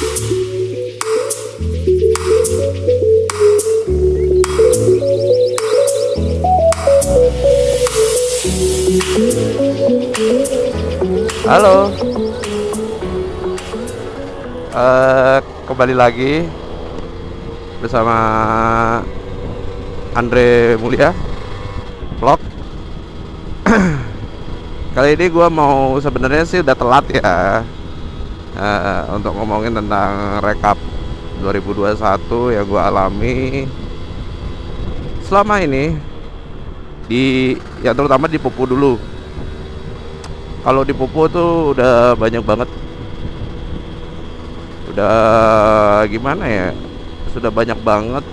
Halo, kembali lagi bersama Andre Mulia Vlog. Kali ini gue mau, sebenarnya sih udah telat ya, untuk ngomongin tentang rekap 2021 yang gue alami selama ini ya terutama di Pupu dulu. Kalau di Pupu tuh udah banyak banget, udah gimana ya, sudah banyak banget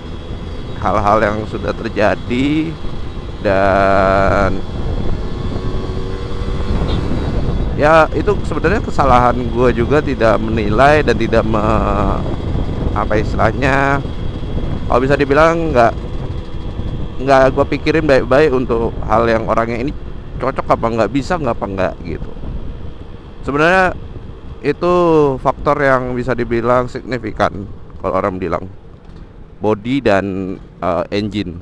hal-hal yang sudah terjadi. Dan ya itu sebenarnya kesalahan gue juga, tidak menilai dan tidak apa istilahnya, kalau bisa dibilang nggak gue pikirin baik-baik untuk hal yang orangnya ini cocok apa nggak, bisa nggak apa nggak gitu. Sebenarnya itu faktor yang bisa dibilang signifikan. Kalau orang bilang body dan engine.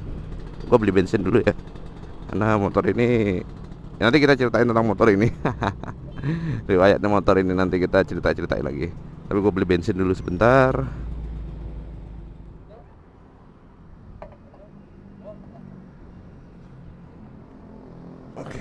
Gue beli bensin dulu ya, karena motor ini nanti kita ceritain tentang motor ini. Riwayatnya motor ini nanti kita ceritain lagi. Tapi gue beli bensin dulu sebentar. Oke.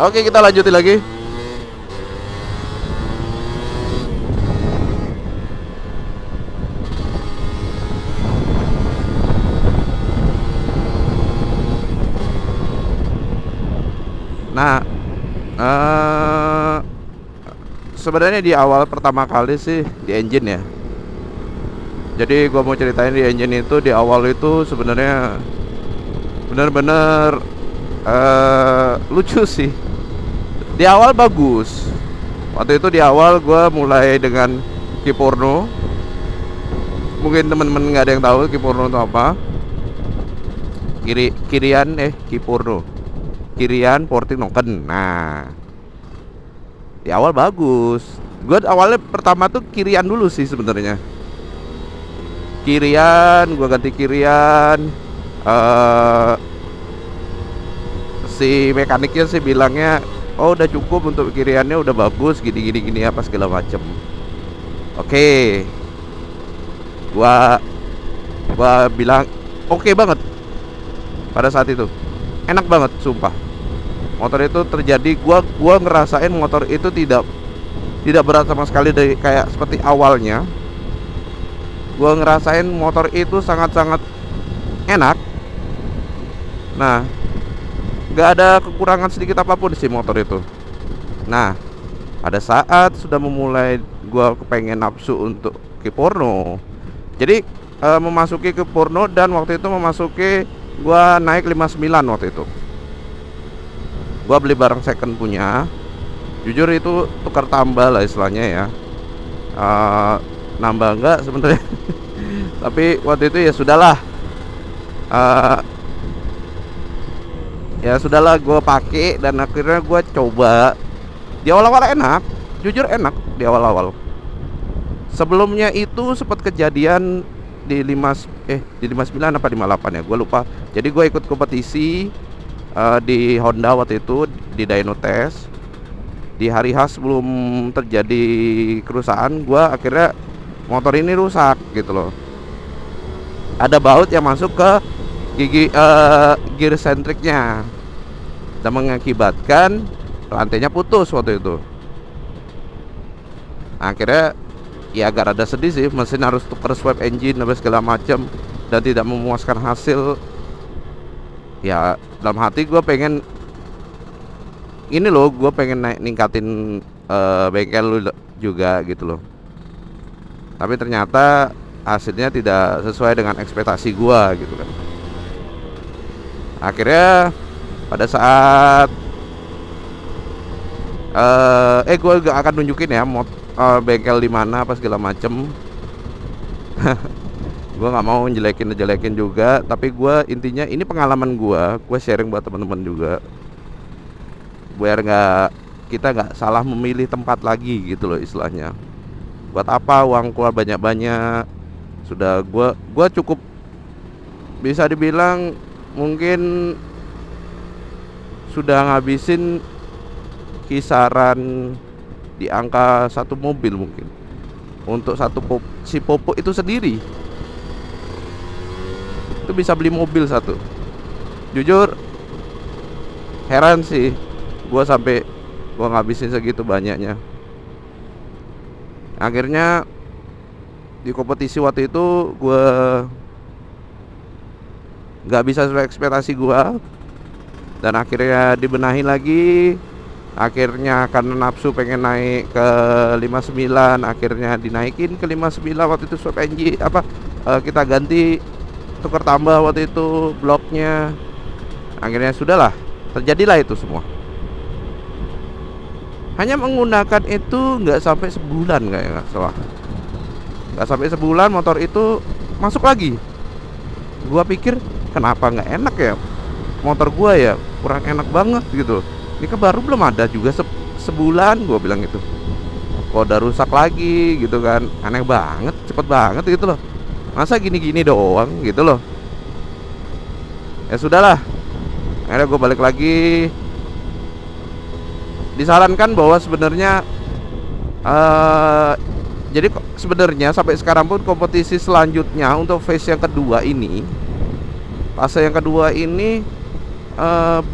Oke, kita lanjutin lagi. Nah, sebenarnya di awal pertama kali sih di engine ya. Jadi gua mau ceritain di engine itu, di awal itu sebenarnya bener-bener lucu sih. Di awal bagus. Waktu itu di awal gue mulai dengan Kiporno. Mungkin temen-temen nggak ada yang tahu Kiporno itu apa. Kiporno. Kirian porting noken. Nah, di awal bagus. Gue awalnya pertama tuh kirian dulu sih sebenarnya. Kirian, gue ganti kirian. Si mekaniknya sih bilangnya, oh udah cukup untuk kiriannya, udah bagus, gini apa segala macem. Oke, gua bilang oke banget. Pada saat itu enak banget, sumpah. Motor itu terjadi, gua ngerasain motor itu tidak berat sama sekali dari kayak seperti awalnya. Gua ngerasain motor itu sangat-sangat enak. Nah, nggak ada kekurangan sedikit apapun sih motor itu. Nah, pada saat sudah memulai gua kepengen nafsu untuk Kiporno, jadi memasuki Kiporno, dan waktu itu memasuki gua naik 59 waktu itu. Gua beli barang second punya. Jujur itu tukar tambah lah istilahnya ya. Nambah enggak sebenarnya. Tapi waktu itu ya sudahlah. Ya sudahlah, gue pakai dan akhirnya gue coba. Di awal-awal enak, jujur enak di awal-awal. Sebelumnya itu sempat kejadian di 59 apa 58 ya, gue lupa. Jadi gue ikut kompetisi di Honda waktu itu, di Dyno Test. Di hari khas sebelum terjadi kerusakan, gue akhirnya motor ini rusak gitu loh. Ada baut yang masuk ke gear sentriknya dan mengakibatkan rantainya putus waktu itu. Nah, akhirnya ya agak rada sedih sih, mesin harus tukar swap engine dan segala macam, dan tidak memuaskan hasil. Ya dalam hati gue pengen ini loh, gue pengen ningkatin bengkel lu juga gitu loh. Tapi ternyata hasilnya tidak sesuai dengan ekspektasi gue gitu kan. Akhirnya pada saat gue gak akan nunjukin ya bengkel di mana apa segala macem. Gue nggak mau jelekin juga, tapi gue intinya ini pengalaman gue sharing buat teman-teman juga, biar kita nggak salah memilih tempat lagi gitu loh istilahnya. Buat apa uang keluar banyak-banyak, sudah gue cukup bisa dibilang mungkin sudah ngabisin kisaran di angka satu mobil mungkin untuk si Popo itu sendiri. Itu bisa beli mobil satu. Jujur heran sih gue sampai gue ngabisin segitu banyaknya. Akhirnya di kompetisi waktu itu gue nggak bisa sesuai ekspektasi gue, dan akhirnya dibenahi lagi. Akhirnya karena nafsu pengen naik ke 59, akhirnya dinaikin ke 59 waktu itu swap NG kita ganti, tukar tambah waktu itu bloknya. Akhirnya sudahlah, terjadilah itu semua. Hanya menggunakan itu nggak sampai sebulan, nggak salah, nggak sampai sebulan motor itu masuk lagi. Gua pikir kenapa nggak enak ya motor gua ya, kurang enak banget gitu. Ini kan baru belum ada juga sebulan, gua bilang gitu. Kok udah rusak lagi gitu kan, aneh banget, cepet banget gitu loh. Masa gini-gini doang gitu loh. Ya sudahlah, akhirnya gue balik lagi. Disarankan bahwa sebenarnya jadi sebenarnya sampai sekarang pun kompetisi selanjutnya untuk phase yang kedua ini, fase yang kedua ini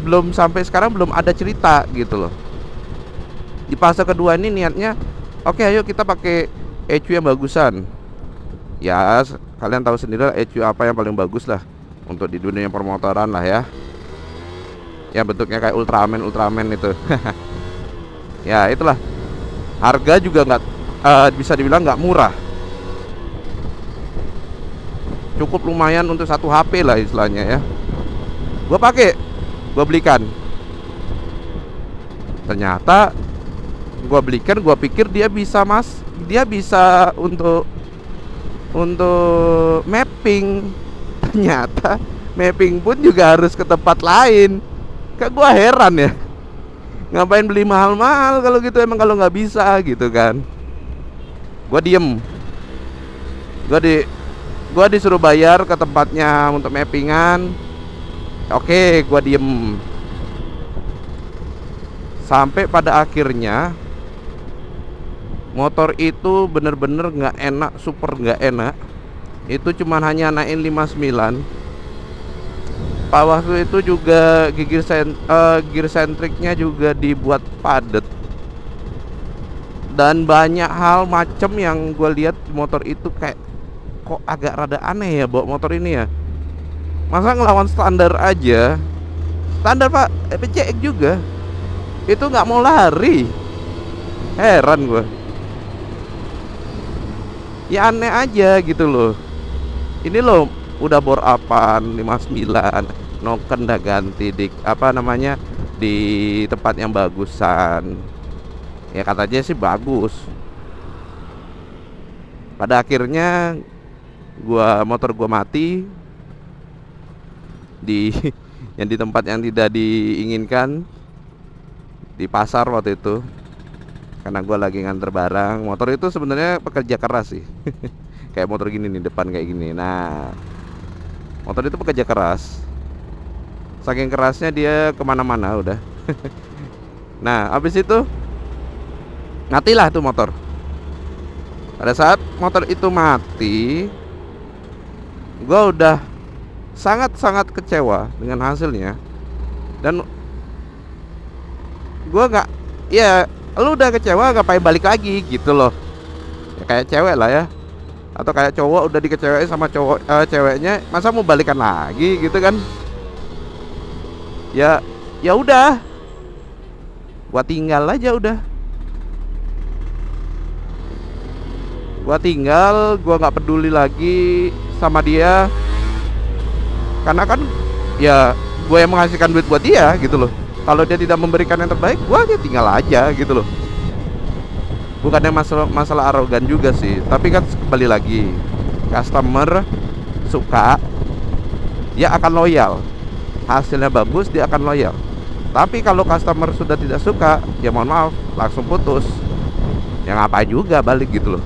belum sampai sekarang belum ada cerita gitu loh. Di fase kedua ini niatnya oke, ayo kita pakai ECU yang bagusan. Ya kalian tahu sendiri lah ECU apa yang paling bagus lah untuk di dunia permotoran lah ya. Ya bentuknya kayak Ultraman itu. Ya itulah. Harga juga nggak bisa dibilang nggak murah. Cukup lumayan untuk satu HP lah istilahnya ya. Gue belikan. Ternyata gue belikan, gue pikir dia bisa untuk mapping. Ternyata mapping pun juga harus ke tempat lain. Kak gue heran ya, ngapain beli mahal-mahal kalau gitu, emang kalau nggak bisa gitu kan. Gue diem. Gue disuruh bayar ke tempatnya untuk mappingan. Oke, gue diem. Sampai pada akhirnya motor itu bener-bener nggak enak, super nggak enak. Itu cuman hanya naikin 59. Pak waktu itu juga gear centricnya juga dibuat padat. Dan banyak hal macem yang gue lihat di motor itu kayak kok agak rada aneh ya bawa motor ini ya. Masa ngelawan standar aja, standar pak PCX juga itu nggak mau lari. Heran gue. Ya aneh aja gitu loh. Ini loh udah bor apaan 59, noken udah ganti di di tempat yang bagusan. Ya katanya sih bagus. Pada akhirnya motor gua mati di yang di tempat yang tidak diinginkan, di pasar waktu itu. Karena gue lagi nganter barang. Motor itu sebenarnya pekerja keras sih. Kayak motor gini nih, depan kayak gini. Nah, motor itu pekerja keras. Saking kerasnya dia kemana-mana udah. Nah, habis itu matilah tuh motor. Pada saat motor itu mati, gue udah sangat-sangat kecewa dengan hasilnya. Dan gue gak, ya lu udah kecewa ngapain balik lagi gitu loh. Ya kayak cewek lah ya, atau kayak cowok udah dikecewain sama ceweknya, masa mau balikan lagi gitu kan. Ya, ya udah, gua tinggal aja udah. Gua nggak peduli lagi sama dia, karena kan ya gue yang menghasilkan duit buat dia gitu loh. Kalau dia tidak memberikan yang terbaik, gue aja tinggal aja gitu loh. Bukannya masalah arogan juga sih, tapi kan kembali lagi, customer suka, dia akan loyal. Hasilnya bagus, dia akan loyal. Tapi kalau customer sudah tidak suka, ya mohon maaf, langsung putus. Ya ngapain juga balik gitu loh.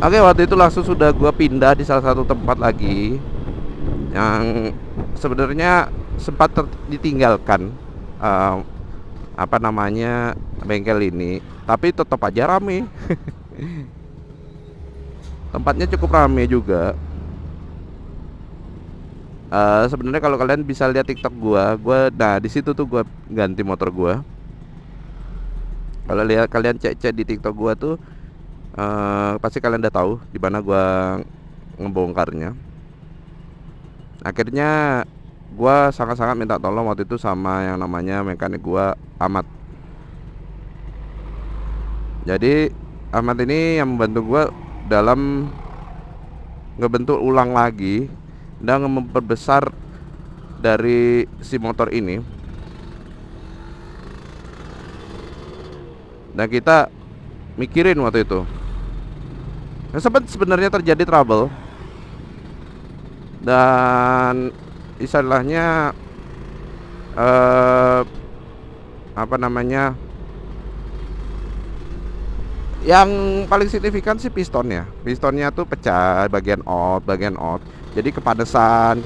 Oke, waktu itu langsung sudah gue pindah di salah satu tempat lagi yang sebenarnya sempat ditinggalkan, apa namanya, bengkel ini, tapi tetap aja rame. Tempatnya cukup rame juga. Sebenarnya kalau kalian bisa lihat TikTok gua nah di situ tuh gua ganti motor gua. Kalau lihat kalian cek di TikTok gua tuh, pasti kalian udah tahu di mana gua ngebongkarnya. Akhirnya gua sangat-sangat minta tolong waktu itu sama yang namanya mekanik gua, Ahmad. Jadi Ahmad ini yang membantu gua dalam ngebentuk ulang lagi dan memperbesar dari si motor ini. Dan kita mikirin waktu itu, sempat sebenarnya terjadi trouble, dan istilahnya apa namanya, yang paling signifikan sih pistonnya tuh pecah bagian out. Jadi kepanasan.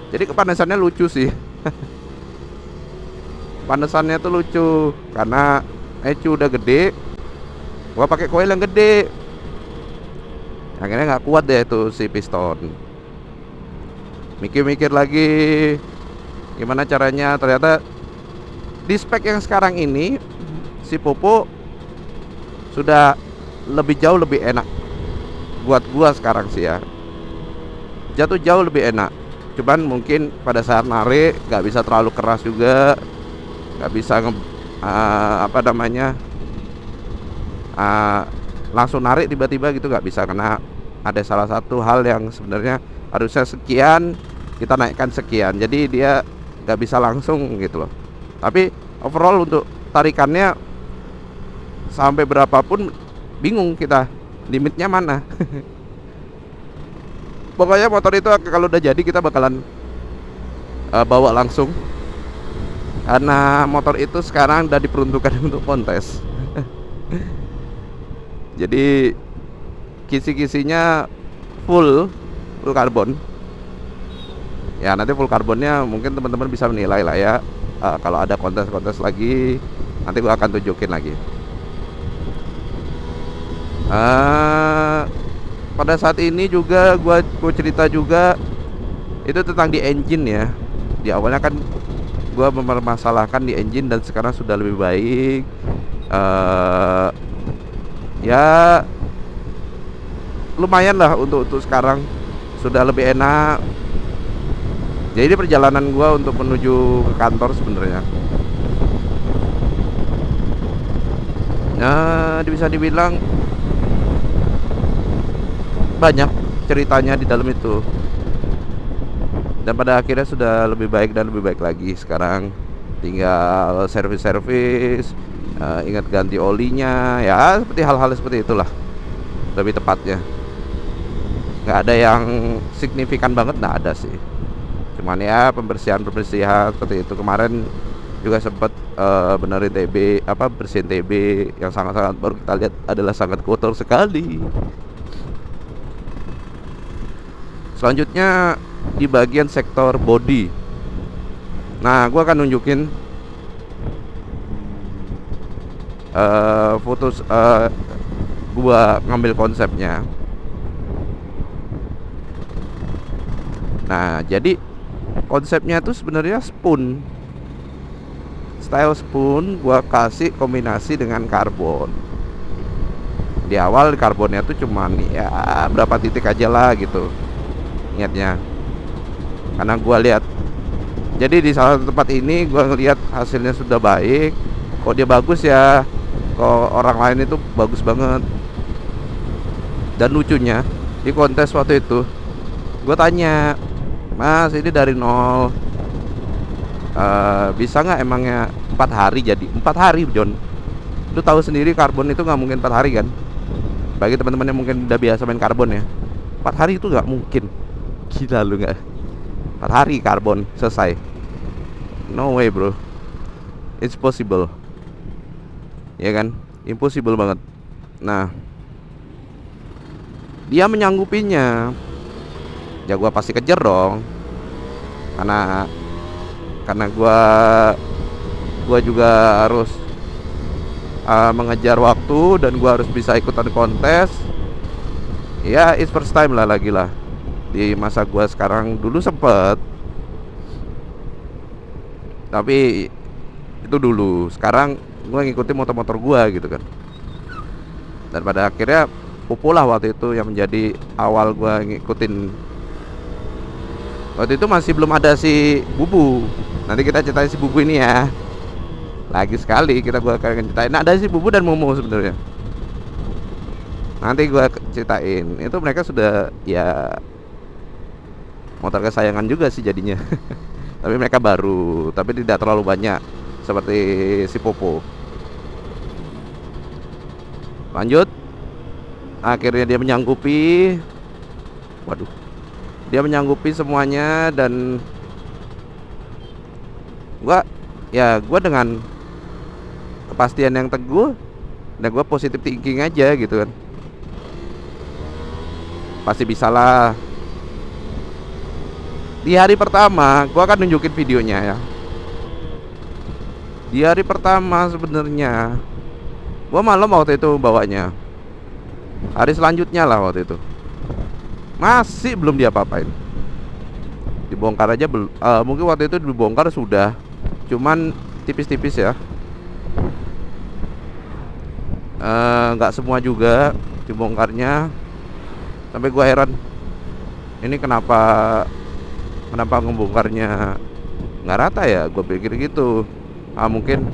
Jadi kepanasannya lucu sih. Panasannya tuh lucu karena ecu udah gede, gua pakai coil yang gede, akhirnya nggak kuat deh tuh si piston. Mikir-mikir lagi gimana caranya, ternyata di spek yang sekarang ini si Popo sudah jauh lebih enak buat gua sekarang sih ya. Jauh lebih enak. Cuman mungkin pada saat narik nggak bisa terlalu keras juga, nggak bisa apa namanya, langsung narik tiba-tiba gitu, nggak bisa, karena ada salah satu hal yang sebenarnya harusnya sekian kita naikkan sekian, jadi dia nggak bisa langsung gitu loh. Tapi overall untuk tarikannya sampai berapapun bingung kita limitnya mana. Pokoknya motor itu kalau udah jadi kita bakalan bawa langsung, karena motor itu sekarang udah diperuntukkan untuk kontes. Jadi kisi-kisinya full karbon. Ya nanti full karbonnya mungkin teman-teman bisa menilai lah ya. Kalau ada kontes-kontes lagi, nanti gua akan tunjukin lagi. Pada saat ini juga gua cerita juga itu tentang di engine ya. Di awalnya kan gua mempermasalahkan di engine dan sekarang sudah lebih baik. Ya lumayan lah untuk sekarang, sudah lebih enak. Jadi perjalanan gua untuk menuju ke kantor sebenarnya, nah bisa dibilang banyak ceritanya di dalam itu, dan pada akhirnya sudah lebih baik dan lebih baik lagi. Sekarang tinggal servis, ingat ganti olinya ya, seperti hal-hal seperti itulah lebih tepatnya. Nggak ada yang signifikan banget, nggak ada sih, cuman ya pembersihan seperti itu. Kemarin juga sempat benerin TB, bersihin TB yang sangat-sangat baru kita lihat adalah sangat kotor sekali. Selanjutnya di bagian sektor body. Nah, gua akan nunjukin foto gua ngambil konsepnya. Nah, jadi konsepnya tuh sebenarnya spoon, style spoon gua kasih kombinasi dengan karbon. Di awal karbonnya tuh cuman ya berapa titik aja lah gitu, ingatnya, karena gua lihat Jadi di salah satu tempat ini gue ngelihat hasilnya sudah baik. Kok dia bagus ya, kok orang lain itu bagus banget. Dan lucunya di kontes waktu itu gue tanya, Mas ini dari nol, bisa nggak emangnya 4 hari jadi 4 hari John. Lu tahu sendiri karbon itu nggak mungkin 4 hari kan. Bagi teman-teman yang mungkin udah biasa main karbon ya, 4 hari itu nggak mungkin. Gila lu nggak, 4 hari karbon selesai. No way bro, it's possible. Ya kan, impossible banget. Nah, dia menyanggupinya, ya gua pasti kejar dong. Karena gua juga harus mengejar waktu, dan gua harus bisa ikutan kontes. Ya it's first time lah, lagi lah di masa gua sekarang. Dulu sempet, tapi itu dulu. Sekarang gua ngikutin motor-motor gua gitu kan. Dan pada akhirnya Popo lah waktu itu yang menjadi awal gua ngikutin. Waktu itu masih belum ada si Bubu. Nanti kita ceritain si Bubu ini ya. Lagi sekali gua akan ceritain. Nah, ada si Bubu dan Momo sebenarnya. Nanti gua ceritain. Itu mereka sudah ya motor kesayangan juga sih jadinya. Tapi mereka baru, tapi tidak terlalu banyak seperti si Popo. Lanjut. Akhirnya dia menyanggupi. Waduh. Dia menyanggupi semuanya, dan gua dengan kepastian yang teguh, dan gua positive thinking aja gitu kan. Pasti bisalah. Di hari pertama gua akan nunjukin videonya ya. Di hari pertama sebenarnya gua malam waktu itu bawanya. Hari selanjutnya lah waktu itu masih belum diapa-apain. Dibongkar aja belum. Mungkin waktu itu dibongkar sudah, cuman tipis-tipis ya. Nggak semua juga dibongkarnya. Sampai gua heran, ini kenapa ngebongkarnya nggak rata ya. Gue pikir gitu. Mungkin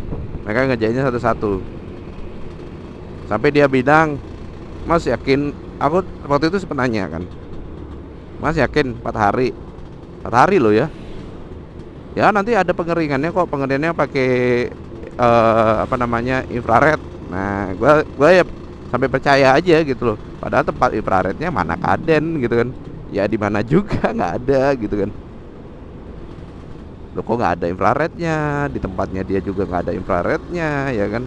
mereka ngerjainnya satu-satu. Sampai dia bilang, Mas yakin? Aku waktu itu sempat nanya kan, Mas yakin 4 hari? 4 hari loh ya. Ya nanti ada pengeringannya kok. Pengeringannya pakai infrared. Nah gua ya sampai percaya aja gitu loh. Padahal tempat infrarednya mana kaden gitu kan. Ya di mana juga nggak ada gitu kan. Loh kok nggak ada infrarednya? Di tempatnya dia juga nggak ada infrarednya ya kan.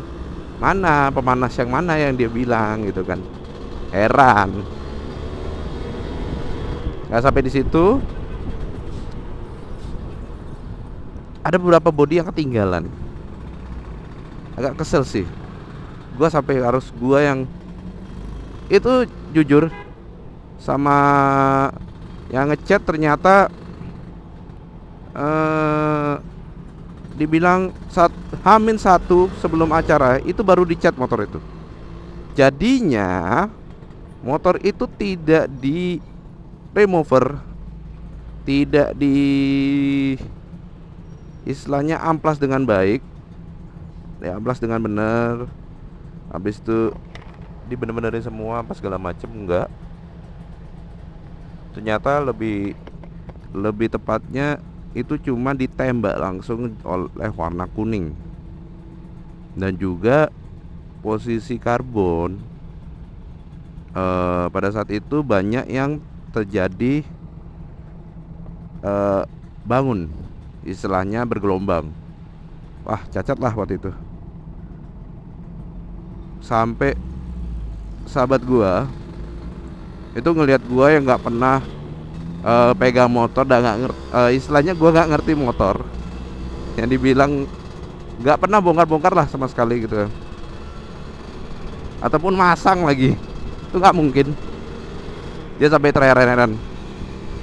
Mana pemanas yang mana yang dia bilang gitu kan. Heran. Nggak sampai di situ, ada beberapa bodi yang ketinggalan. Agak kesel sih. Gua sampai harus yang itu jujur sama yang ngechat ternyata dibilang H-1 sebelum acara itu baru dicat motor itu. Jadinya motor itu tidak di remover, tidak di istilahnya amplas dengan baik ya, amplas dengan benar. Habis itu dibener-benerin semua apa segala macem, enggak. Ternyata lebih tepatnya itu cuma ditembak langsung oleh warna kuning. Dan juga posisi karbon pada saat itu banyak yang terjadi bangun, istilahnya bergelombang. Wah cacat lah waktu itu. Sampai sahabat gua itu ngelihat gua yang nggak pernah pegang motor dan nggak ngerti, istilahnya gua nggak ngerti motor, yang dibilang nggak pernah bongkar-bongkar lah sama sekali gitu, ataupun masang lagi, itu nggak mungkin. Dia sampai terheran-heran.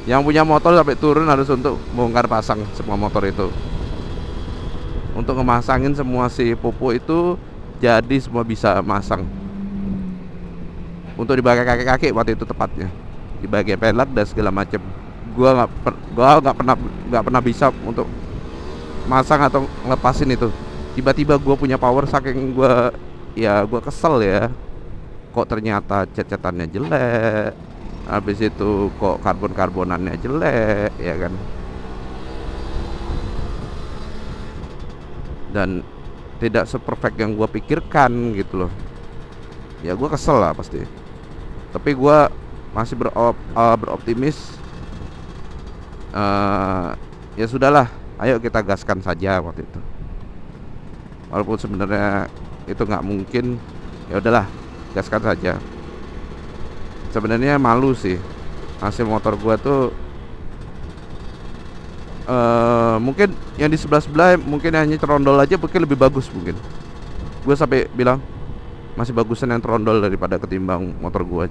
Yang punya motor sampai turun harus untuk bongkar pasang semua motor itu, untuk ngemasangin semua si Popo itu. Jadi semua bisa masang. Untuk di bagian kaki-kaki waktu itu tepatnya, di bagian pelek dan segala macam. Gua nggak pernah bisa untuk masang atau ngelepasin itu. Tiba-tiba gue punya power, saking gue, ya gue kesel ya. Kok ternyata cat-catannya jelek, habis itu kok karbon-karbonannya jelek, ya kan. Dan tidak seperfect yang gue pikirkan gitu loh. Ya gue kesel lah pasti. Tapi gue masih beroptimis. Ya sudahlah, ayo kita gaskan saja waktu itu. Walaupun sebenarnya itu nggak mungkin, ya udahlah, gaskan saja. Sebenarnya malu sih, hasil motor gua tuh mungkin yang di sebelah mungkin hanya trondol aja mungkin lebih bagus mungkin. Gue sampai bilang masih bagusan yang trondol daripada ketimbang motor gua.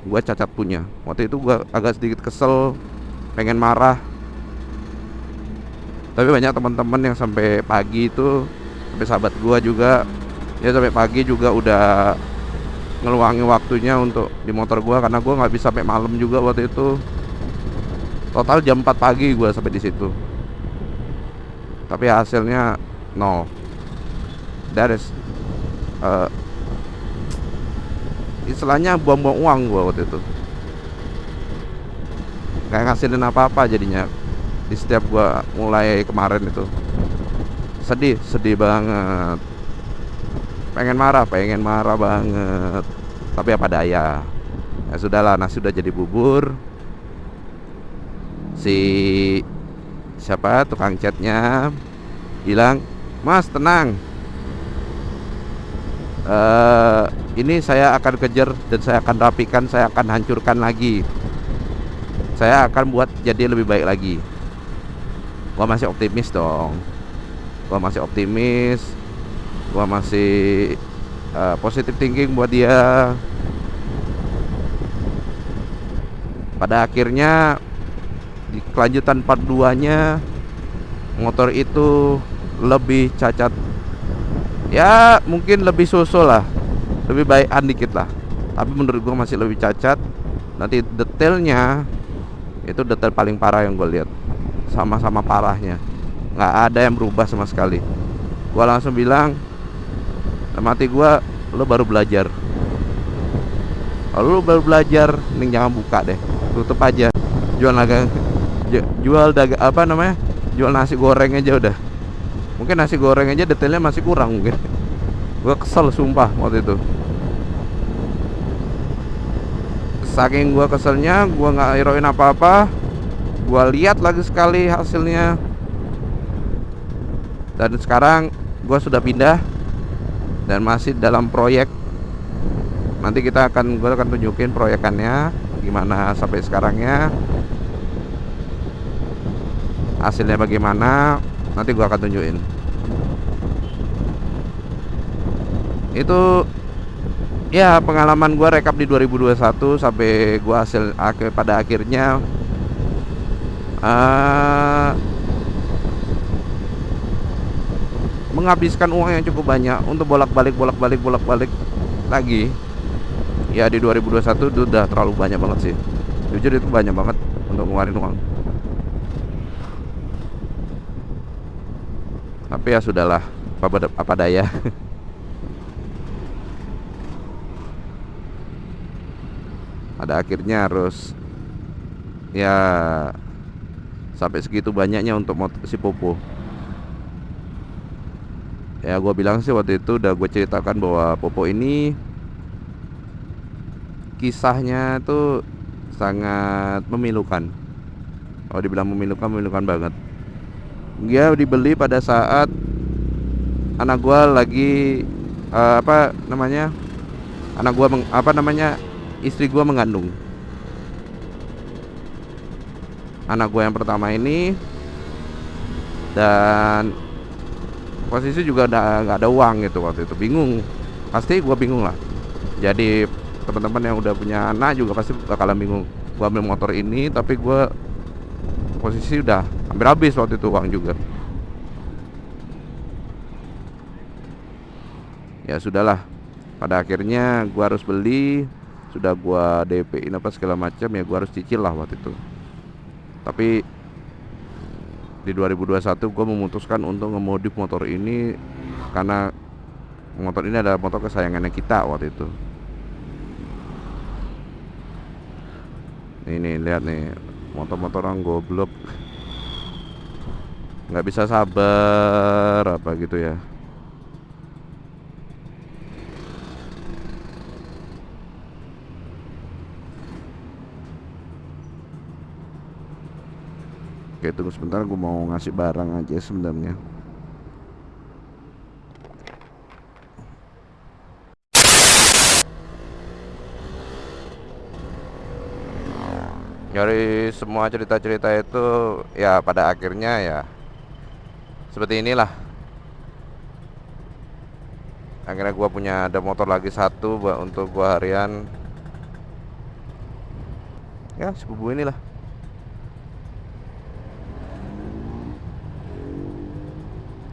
Gua cacat punya. Waktu itu gua agak sedikit kesel, pengen marah. Tapi banyak teman-teman yang sampai pagi itu, sampai sahabat gua juga, ya sampai pagi juga udah ngeluangin waktunya untuk di motor gua, karena gua nggak bisa sampai malam juga waktu itu. Total jam 4 pagi gua sampai di situ. Tapi hasilnya nol. That is istilahnya buang-buang uang gua waktu itu. Kayak ngasilin apa-apa jadinya. Di setiap gua mulai kemarin itu sedih banget, pengen marah banget, tapi apa daya. Ya sudahlah, nasi sudah jadi bubur. Si siapa tukang catnya bilang, "Mas tenang, ini saya akan kejar dan saya akan rapikan, saya akan hancurkan lagi, saya akan buat jadi lebih baik lagi." Gua masih optimis dong. Gua masih optimis. Gua masih positive thinking buat dia. Pada akhirnya di kelanjutan part 2-nya motor itu lebih cacat. Ya mungkin lebih susul lah, lebih baikan dikit lah. Tapi menurut gua masih lebih cacat. Nanti detailnya itu detail paling parah yang gue lihat. Sama-sama parahnya, nggak ada yang berubah sama sekali. Gua langsung bilang sama hati gua, lo baru belajar. Kalau lo baru belajar, mending jangan buka deh, tutup aja. Jual dagang, apa namanya, jual nasi goreng aja udah. Mungkin nasi goreng aja detailnya masih kurang mungkin. Gua kesel sumpah waktu itu. Saking gua keselnya, gua nggak heroin apa-apa. Gua lihat lagi sekali hasilnya. Dan sekarang gua sudah pindah dan masih dalam proyek. Nanti gua akan tunjukin proyekannya gimana sampai sekarangnya. Hasilnya bagaimana, nanti gua akan tunjukin. Itu ya pengalaman gua rekap di 2021 sampai gua pada akhirnya menghabiskan uang yang cukup banyak untuk bolak-balik lagi. Ya di 2021 itu udah terlalu banyak banget sih. Jujur itu banyak banget untuk ngeluarin uang. Tapi ya sudahlah, apa daya. Pada akhirnya harus ya sampai segitu banyaknya untuk si Popo. Ya gue bilang sih waktu itu udah gue ceritakan bahwa Popo ini kisahnya tuh sangat memilukan. Kalau dibilang memilukan banget. Dia dibeli pada saat anak gue lagi istri gue mengandung. Anak gue yang pertama ini, dan posisi juga udah nggak ada uang gitu waktu itu. Bingung, pasti gue bingung lah. Jadi teman-teman yang udah punya anak juga pasti bakalan bingung. Gue ambil motor ini tapi gue posisi udah hampir habis waktu itu uang juga. Ya sudahlah, pada akhirnya gue harus beli. Sudah gue DP-in apa segala macam, ya gue harus cicil lah waktu itu. Tapi Di 2021 gue memutuskan untuk ngemodif motor ini karena motor ini adalah motor kesayangannya kita waktu itu. Ini lihat nih, motor-motor orang goblok nggak bisa sabar apa gitu ya. Oke, tunggu sebentar, gue mau ngasih barang aja sebenarnya. Dari semua cerita-cerita itu ya pada akhirnya ya seperti inilah. Akhirnya gue punya ada motor lagi satu buat untuk gue harian. Ya sepupu inilah.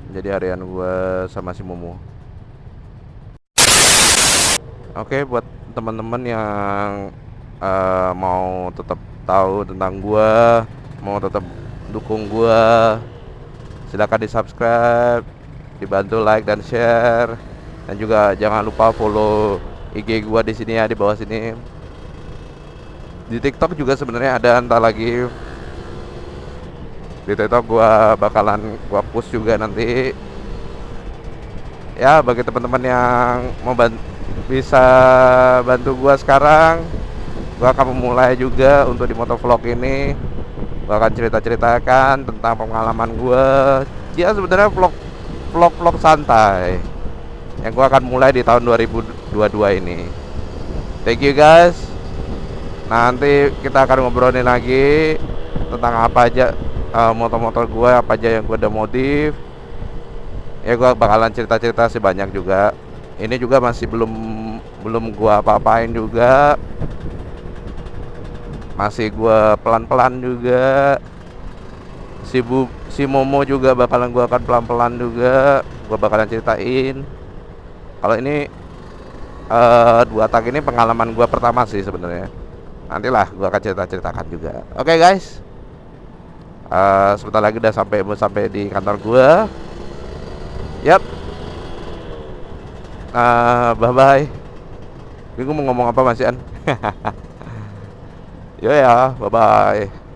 Jadi harian gue sama si Momo. Oke, buat teman-teman yang mau tetap tahu tentang gue, mau tetap dukung gue, silakan di subscribe, dibantu like dan share, dan juga jangan lupa follow IG gue di sini ya, di bawah sini. Di TikTok juga sebenarnya ada, entar lagi di TikTok gua bakalan push juga nanti. Ya bagi teman-teman yang mau bisa bantu gua sekarang, gua akan memulai juga untuk di motovlog ini. Gua akan cerita-ceritakan tentang pengalaman gua. Ya sebenarnya vlog santai yang gua akan mulai di tahun 2022 ini. Thank you guys. Nanti kita akan ngobrolin lagi tentang apa aja motor-motor gue, apa aja yang gue udah modif. Ya gue bakalan cerita-cerita sih banyak juga. Ini juga masih belum gue apa-apain juga. Masih gue pelan-pelan juga. Si Momo juga bakalan gue akan pelan-pelan juga. Gue bakalan ceritain. Kalau ini dua tak ini pengalaman gue pertama sih sebenarnya. Nantilah gue akan ceritakan juga. Oke guys, sebentar lagi udah sampai di kantor gue. Yap. Bye bye. Bingung mau ngomong apa Mas Ian. Yo ya, bye bye.